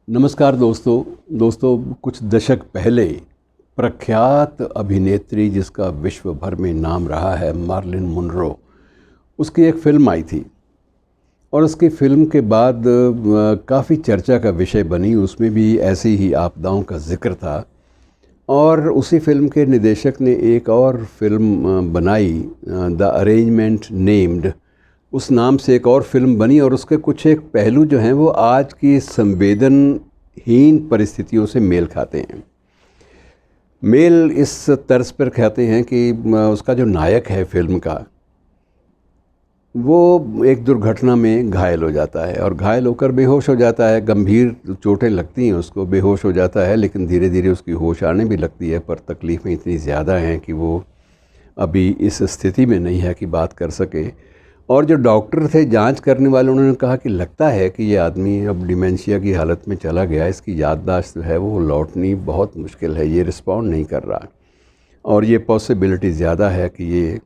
नमस्कार दोस्तों कुछ दशक पहले प्रख्यात अभिनेत्री जिसका विश्व भर में नाम रहा है मार्लिन मुनरो, उसकी एक फ़िल्म आई थी और उसकी फ़िल्म के बाद काफ़ी चर्चा का विषय बनी। उसमें भी ऐसी ही आपदाओं का ज़िक्र था और उसी फ़िल्म के निर्देशक ने एक और फ़िल्म बनाई, द अरेंजमेंट नेम्ड। उस नाम से एक और फ़िल्म बनी और उसके कुछ एक पहलू जो हैं वो आज की संवेदनहीन परिस्थितियों से मेल खाते हैं। मेल इस तर्ज पर खाते हैं कि उसका जो नायक है फ़िल्म का, वो एक दुर्घटना में घायल हो जाता है और घायल होकर बेहोश हो जाता है। गंभीर चोटें लगती हैं उसको, बेहोश हो जाता है, लेकिन धीरे धीरे उसकी होश आने भी लगती है। पर तकलीफ़ें इतनी ज़्यादा हैं कि वो अभी इस स्थिति में नहीं है कि बात कर सके। और जो डॉक्टर थे, जांच करने वाले, उन्होंने कहा कि लगता है कि ये आदमी अब डिमेंशिया की हालत में चला गया, इसकी याददाश्त जो है वो लौटनी बहुत मुश्किल है, ये रिस्पॉन्ड नहीं कर रहा और ये पॉसिबिलिटी ज़्यादा है कि ये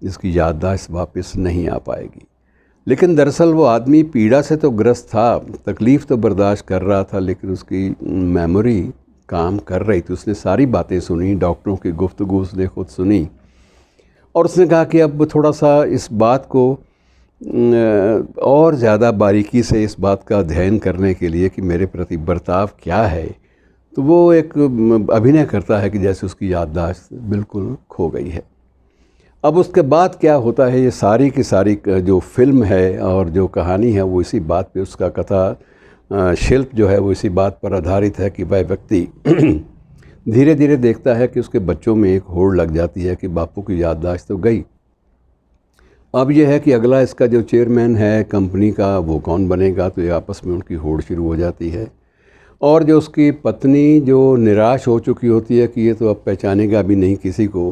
इसकी याददाश्त वापस नहीं आ पाएगी। लेकिन दरअसल वो आदमी पीड़ा से तो ग्रस्त था, तकलीफ़ तो बर्दाश्त कर रहा था, लेकिन उसकी मेमोरी काम कर रही थी। उसने सारी बातें सुनी, डॉक्टरों की गुफ्तगू उसने खुद सुनी और उसने कहा कि अब थोड़ा सा इस बात को और ज़्यादा बारीकी से इस बात का अध्ययन करने के लिए कि मेरे प्रति बर्ताव क्या है, तो वो एक अभिनय करता है कि जैसे उसकी याददाश्त बिल्कुल खो गई है। अब उसके बाद क्या होता है, ये सारी की सारी जो फ़िल्म है और जो कहानी है वो इसी बात पे, उसका कथा शिल्प जो है वो इसी बात पर आधारित है कि वह व्यक्ति धीरे धीरे देखता है कि उसके बच्चों में एक होड़ लग जाती है कि बापू की याददाश्त तो गई। अब यह है कि अगला इसका जो चेयरमैन है कंपनी का, वो कौन बनेगा, तो ये आपस में उनकी होड़ शुरू हो जाती है। और जो उसकी पत्नी जो निराश हो चुकी होती है कि ये तो अब पहचानेगा भी नहीं किसी को,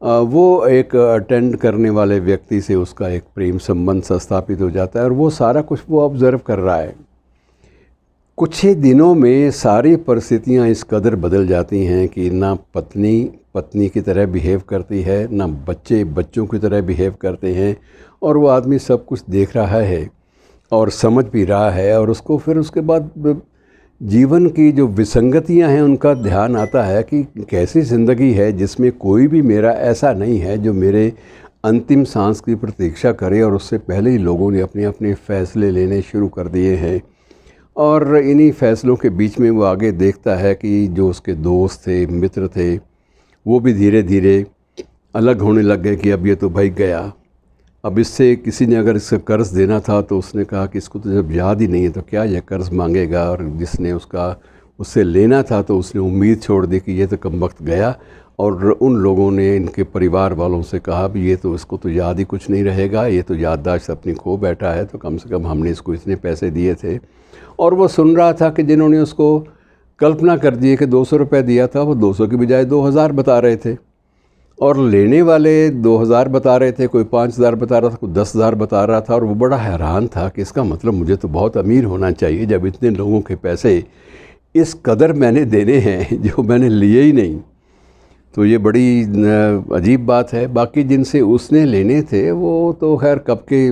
वो एक अटेंड करने वाले व्यक्ति से उसका एक प्रेम संबंध सा स्थापित हो जाता है और वो सारा कुछ वो ऑब्ज़र्व कर रहा है। कुछ ही दिनों में सारी परिस्थितियां इस कदर बदल जाती हैं कि ना पत्नी पत्नी की तरह बिहेव करती है, ना बच्चे बच्चों की तरह बिहेव करते हैं और वो आदमी सब कुछ देख रहा है और समझ भी रहा है। और उसको फिर उसके बाद जीवन की जो विसंगतियां हैं उनका ध्यान आता है कि कैसी ज़िंदगी है जिसमें कोई भी मेरा ऐसा नहीं है जो मेरे अंतिम सांस की प्रतीक्षा करे और उससे पहले ही लोगों ने अपने अपने फ़ैसले लेने शुरू कर दिए हैं। और इन्हीं फ़ैसलों के बीच में वो आगे देखता है कि जो उसके दोस्त थे, मित्र थे, वो भी धीरे धीरे अलग होने लग गए कि अब ये तो भाई गया। अब इससे किसी ने अगर इससे कर्ज़ देना था तो उसने कहा कि इसको तो जब याद ही नहीं है तो क्या यह कर्ज़ मांगेगा। और जिसने उससे लेना था तो उसने उम्मीद छोड़ दी कि ये तो कमबख्त गया। और उन लोगों ने इनके परिवार वालों से कहा भी ये तो इसको तो याद ही कुछ नहीं रहेगा, ये तो याददाश्त अपनी खो बैठा है, तो कम से कम हमने इसको इतने पैसे दिए थे। और वो सुन रहा था कि जिन्होंने उसको कल्पना कर दी कि 200 रुपये दिया था, वो 200 की बजाय 2000 बता रहे थे और लेने वाले 2000 बता रहे थे, कोई 5000 बता रहा था, कोई 10,000 बता रहा था। और वो बड़ा हैरान था कि इसका मतलब मुझे तो बहुत अमीर होना चाहिए जब इतने लोगों के पैसे इस कदर मैंने देने हैं जो मैंने लिए ही नहीं। तो ये बड़ी अजीब बात है। बाकी जिनसे उसने लेने थे वो तो खैर कब के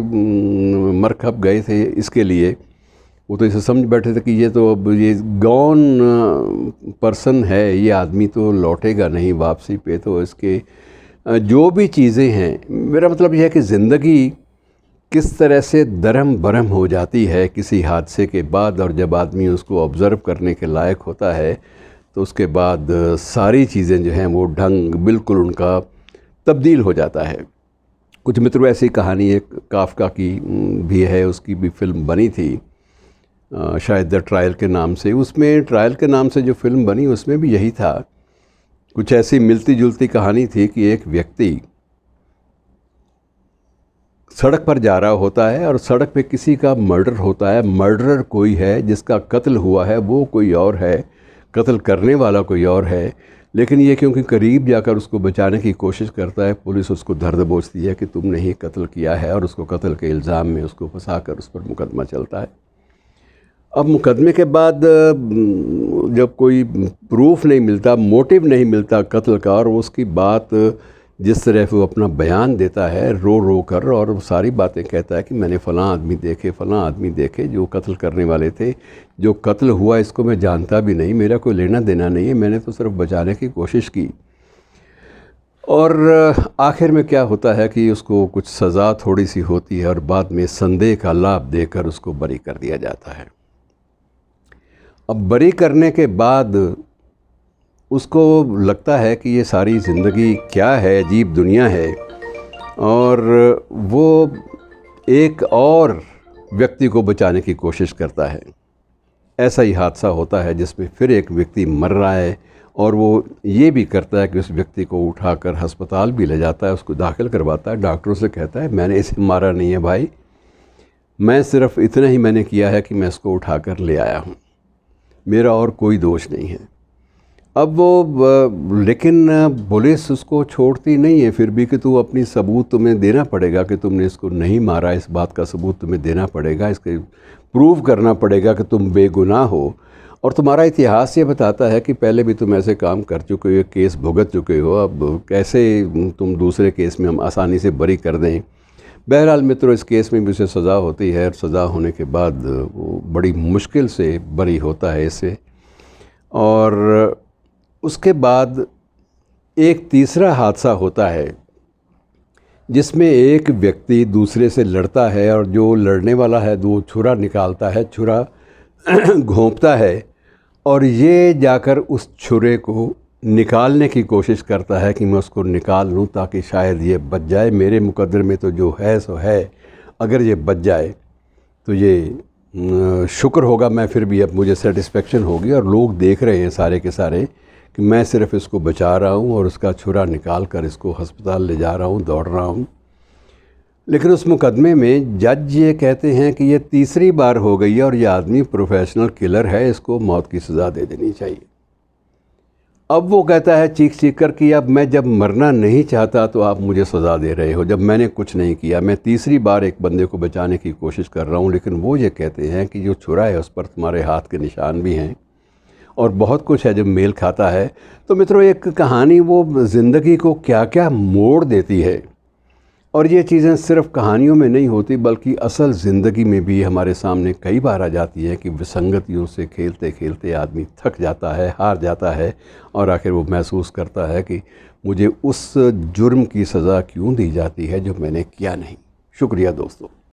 मर खप गए थे इसके लिए। वो तो इसे समझ बैठे थे कि ये तो अब ये गॉन पर्सन है, ये आदमी तो लौटेगा नहीं वापसी पे। तो इसके जो भी चीज़ें हैं, मेरा मतलब यह है कि ज़िंदगी किस तरह से दरहम बरहम हो जाती है किसी हादसे के बाद, और जब आदमी उसको ऑब्ज़र्व करने के लायक होता है तो उसके बाद सारी चीज़ें जो हैं वो ढंग बिल्कुल उनका तब्दील हो जाता है। कुछ मित्रों, ऐसी कहानी एक काफ़का की भी है, उसकी भी फ़िल्म बनी थी शायद द ट्रायल के नाम से। उसमें ट्रायल के नाम से जो फ़िल्म बनी उसमें भी यही था। कुछ ऐसी मिलती जुलती कहानी थी कि एक व्यक्ति सड़क पर जा रहा होता है और सड़क पे किसी का मर्डर होता है। मर्डरर कोई है, जिसका कत्ल हुआ है वो कोई और है, कत्ल करने वाला कोई और है। लेकिन ये क्योंकि करीब जाकर उसको बचाने की कोशिश करता है, पुलिस उसको धर दबोचती है कि तुमने ही कत्ल किया है और उसको कत्ल के इल्ज़ाम में उसको फंसाकर उस पर मुकदमा चलता है। अब मुकदमे के बाद जब कोई प्रूफ नहीं मिलता, मोटिव नहीं मिलता कत्ल का, और उसकी बात जिस तरह वो अपना बयान देता है रो रो कर, और वो सारी बातें कहता है कि मैंने फ़लाँ आदमी देखे, फ़लाँ आदमी देखे जो कत्ल करने वाले थे, जो कत्ल हुआ इसको मैं जानता भी नहीं, मेरा कोई लेना देना नहीं है, मैंने तो सिर्फ बचाने की कोशिश की। और आखिर में क्या होता है कि उसको कुछ सज़ा थोड़ी सी होती है और बाद में संदेह का लाभ देकर उसको बरी कर दिया जाता है। अब बरी करने के बाद उसको लगता है कि ये सारी ज़िंदगी क्या है, अजीब दुनिया है, और वो एक और व्यक्ति को बचाने की कोशिश करता है। ऐसा ही हादसा होता है जिसमें फिर एक व्यक्ति मर रहा है, और वो ये भी करता है कि उस व्यक्ति को उठाकर अस्पताल भी ले जाता है, उसको दाखिल करवाता है। डॉक्टरों से कहता है मैंने इसे मारा नहीं है भाई, मैं सिर्फ इतना ही मैंने किया है कि मैं इसको उठाकर ले आया हूँ, मेरा और कोई दोष नहीं है। अब वो लेकिन पुलिस उसको छोड़ती नहीं है फिर भी कि तू अपनी सबूत तुम्हें देना पड़ेगा कि तुमने इसको नहीं मारा, इस बात का सबूत तुम्हें देना पड़ेगा, इसके प्रूव करना पड़ेगा कि तुम बेगुनाह हो। और तुम्हारा इतिहास ये बताता है कि पहले भी तुम ऐसे काम कर चुके हो, केस भुगत चुके हो, अब कैसे तुम दूसरे केस में हम आसानी से बरी कर दें। बहरहाल मित्रों, इस केस में भी उसे सज़ा होती है, और सज़ा होने के बाद वो बड़ी मुश्किल से बरी होता है इससे। और उसके बाद एक तीसरा हादसा होता है जिसमें एक व्यक्ति दूसरे से लड़ता है, और जो लड़ने वाला है वो छुरा निकालता है, छुरा घोंपता है, और ये जाकर उस छुरे को निकालने की कोशिश करता है कि मैं उसको निकाल लूँ ताकि शायद ये बच जाए। मेरे मुकद्दर में तो जो है सो है, अगर ये बच जाए तो ये शुक्र होगा, मैं फिर भी अब मुझे सेटिस्फेक्शन होगी, और लोग देख रहे हैं सारे के सारे कि मैं सिर्फ इसको बचा रहा हूँ और उसका छुरा निकाल कर इसको अस्पताल ले जा रहा हूँ, दौड़ रहा हूँ। लेकिन उस मुकदमे में जज ये कहते हैं कि ये तीसरी बार हो गई है और ये आदमी प्रोफेशनल किलर है, इसको मौत की सज़ा दे देनी चाहिए। अब वो कहता है चीख चीख कर कि अब मैं जब मरना नहीं चाहता तो आप मुझे सज़ा दे रहे हो, जब मैंने कुछ नहीं किया, मैं तीसरी बार एक बंदे को बचाने की कोशिश कर रहा हूँ। लेकिन वो ये कहते हैं कि जो छुरा है उस पर तुम्हारे हाथ के निशान भी हैं और बहुत कुछ है जो मेल खाता है। तो मित्रों, एक कहानी वो ज़िंदगी को क्या क्या मोड़ देती है, और ये चीज़ें सिर्फ कहानियों में नहीं होती बल्कि असल ज़िंदगी में भी हमारे सामने कई बार आ जाती है कि विसंगतियों से खेलते खेलते आदमी थक जाता है, हार जाता है, और आखिर वो महसूस करता है कि मुझे उस जुर्म की सज़ा क्यों दी जाती है जो मैंने किया नहीं। शुक्रिया दोस्तों।